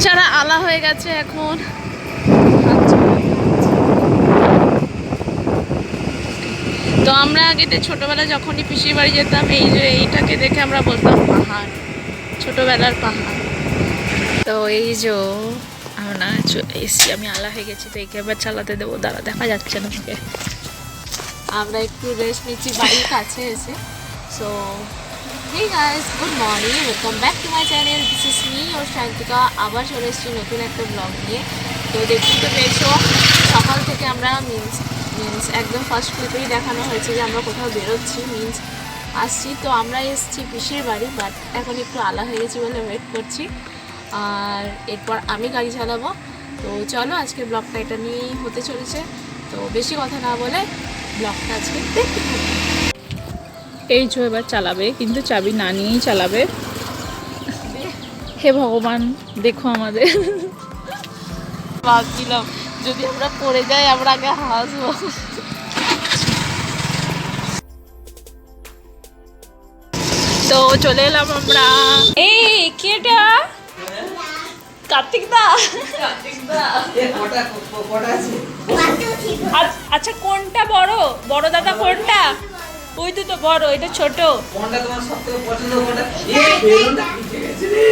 বেচারা আলা হয়ে গেছে এখন। তো আমরা আগে ছোটবেলা যখনই পিসির বাড়ি যেতাম, এই যে এইটাকে দেখে আমরা বলতাম পাহাড়, ছোটবেলার পাহাড়। তো এই যে আমরা চলে এসছি, আমি আলা হয়ে গেছি, তো একে আবার চালাতে দেবো, দাঁড়া দেখা যাচ্ছে না তোকে। আমরা একটু রেস্ট নিচ্ছি বাড়ির কাছে এসে। So hey guys, good morning, welcome back to my channel. This is me or Shantika. আবার চলে এসেছি নতুন একটা ব্লগ নিয়ে। তো দেখুন তো পেয়েছো, সকাল থেকে আমরা মিন্স একদম ফার্স্ট ক্লিপেই দেখানো হয়েছে যে আমরা কোথাও বেরোচ্ছি, আসছি। তো আমরা এসেছি পিসির বাড়ি, বাট এখন একটু আলা হয়ে গেছি বলে ওয়েট করছি, আর এরপর আমি গাড়ি চালাবো। তো চলো, আজকে ব্লগটা এটা নিয়েই হতে চলেছে। তো বেশি কথা না বলে ব্লগটা আজকে দেখতে থাকি। এই যে এবার চালাবে, কিন্তু চাবি না নিয়েই চালাবে। হে ভগবান, দেখো আমাদের। ভাবছিলাম যদি আমরা পড়ে যাই, আমরা আগে হাসবো। তো চলে এলাম আমরা। এই কেটা? কার্তিক দা। আচ্ছা, কোনটা বড়? বড় দাদা কোনটা? ওই তো বড়, এটা ছোট। কোনটা তোমার সবথেকে পছন্দ? কোনটা? এই বেলুনটা পিছে গেছে রে।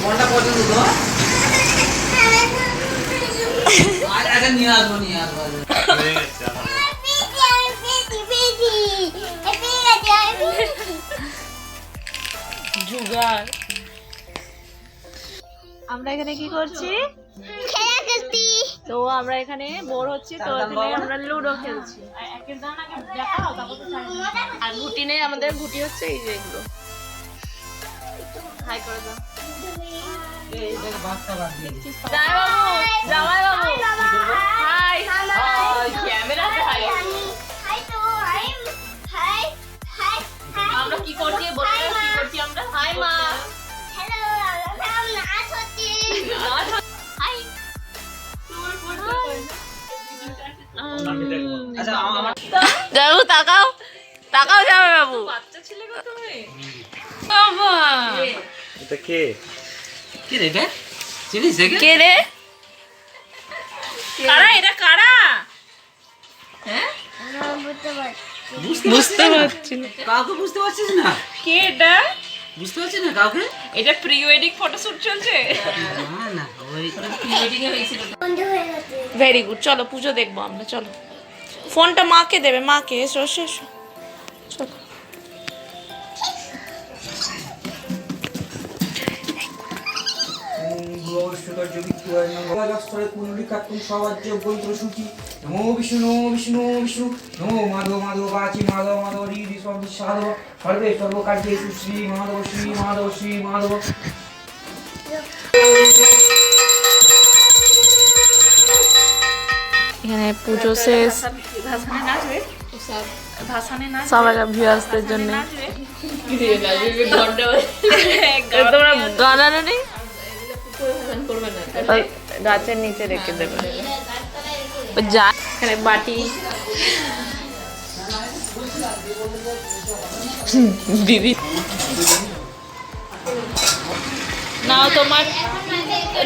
কোনটা পছন্দ তোমার? আচ্ছা, নিয়ে আসবো। জুগার। আমরা এখানে কি করছি? খেলা খেলছি। তো আমরা এখানে বোর হচ্ছি, তো এখানে আমরা লুডো খেলছি। আর ঘুটি নেই আমাদের, ঘুটি হচ্ছে এই যে এগুলো। হাই করে দাও। জামাই বাবু হাই। ক্যামেরাতে হাই। আমরা কি করছি বলে, কি করছি আমরা? হাই মা। বাবু তাকাও, যাবে বাবু। বাচ্চা ছেলে গো তুমি। বাবা এটা কে? কে রে? এটা চিনিস কে রে? কারা এটা? কারা? হ্যাঁ, বুঝতে পারছি না। কাউকে বুঝতে পারছিস না? কে এটা? বুঝতে পারছিস না কাউকে? এটা প্রি ওয়েডিং ফটোশুট চলছে। না ওই প্রি ওয়েডিং এ হয়েছিল। ভেরি গুড, চলো পুজো দেখবো আমরা, চলো। ফোনটা মাকে দেবে, মাকে। এসো চলো। নমো বিষ্ণু নমো মাধব বাচি মাধব হরি সাধব সর্বে সর্বকার্যে শ্রী মাধব। এখানে পুজো শেষ, সবাই ভিউয়ার্সদের জন্য। তোমরা গানানো নেই, গাছের নিচে রেখে দেবে। যা এখানে বাটি দিদি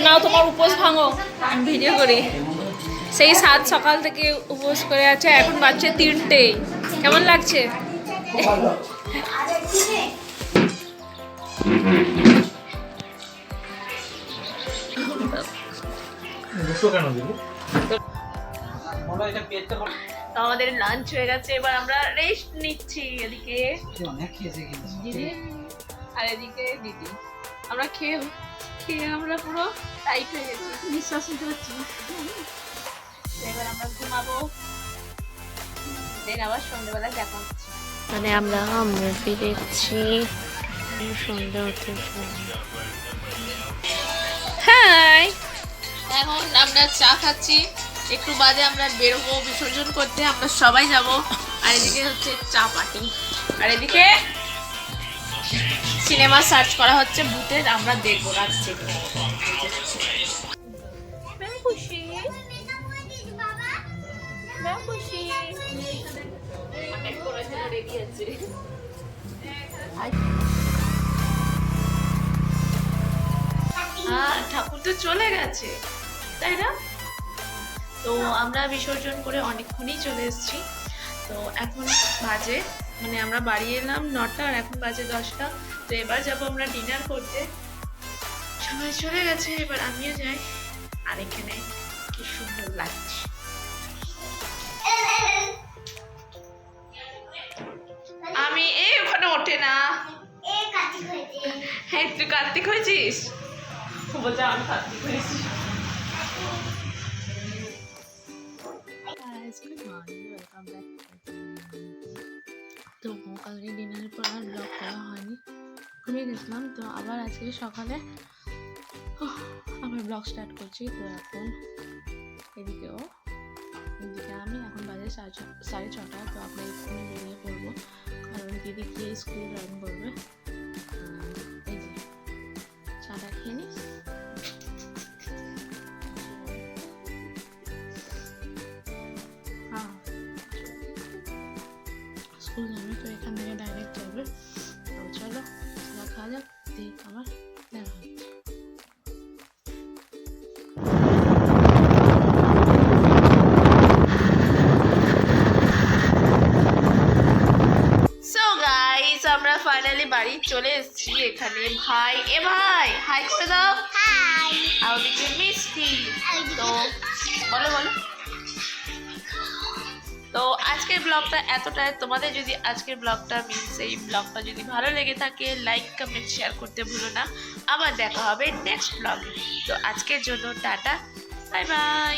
নাও তোমার উপোস ভাঙো, আমি ভিডিও করি। সেই সকাল থেকে উপোস করে আছে, এখন বাজছে 3টে। কেমন লাগছে? আমাদের লাঞ্চ হয়ে গেছে, এবার আমরা রেস্ট নিচ্ছি। এদিকে দিদি আর এদিকে দিদি। আমরা খেয়ে আমরা পুরো টাইট হয়ে গেছি, নিঃশ্বাস নিতে পারছি না। এবার আমরা ঘুমাবো, দেন আবার সন্ধ্যাবেলা দেখা হচ্ছে। মানে আমরা মুভি দেখছি, সন্ধ্যা হতে। হাই, এখন আমরা চা খাচ্ছি, একটু বাদে আমরা বেরোবো বিসর্জন করতে, আমরা সবাই যাব। আর এদিকে হচ্ছে চা পার্টি, আর এদিকে সিনেমা সার্চ করা হচ্ছে ভূতের, আমরা দেখবো রাত্রে। ঠাকুর তো চলে গেছে, তাই না? তো আমরা বিসর্জন করে অনেকক্ষণই চলে এসেছি। তো এখন বাজে, মানে আমরা বাড়ি এলাম 9টা আর এখন বাজে 10টা। তো এবার যাবো আমরা ডিনার করতে। সবাই চলে গেছে, এবার আমিও যাই। আর এখানে কি সুন্দর লাগছে। আমি এই ওখানে ওঠে না। হ্যাঁ তুই কার্তিক হয়েছিস? বলছে আমি কার্তিক হয়েছি। তো কালকে ডিনারের পর আর ব্লগ করা হয়নি, ঘুমিয়ে গেছিলাম। তো আবার আজকে সকালে আবার ব্লগ স্টার্ট করছি। তো এখন এদিকে আমি এখন বাজে 6:30। তো আমরা এক্ষুনি বেরিয়ে পড়বো, কারণ দিদি গিয়ে স্কুল জয়েন করবে। এই যে চাটা খেয়ে নিস। হ্যাঁ স্কুল যাবে, তো এখান থেকে ডাইরেক্ট যাবে। তো চলো দেখা যাক, দিয়ে আবার দেখা হচ্ছে। সো গাইস আমরা ফাইনালি বাড়ি চলে এসেছি। এখানে ভাই হাই করে দাও। হাই। আর ওদিকে মিষ্টি। তো বলো। তো আজকের ব্লগটা এতটাই। তোমাদের যদি আজকের ব্লগটা এই ব্লগটা যদি ভালো লেগে থাকে, লাইক কমেন্ট শেয়ার করতে ভুলো না। আবার দেখা হবে নেক্সট ব্লগে। তো আজকের জন্য টাটা, বাই বাই।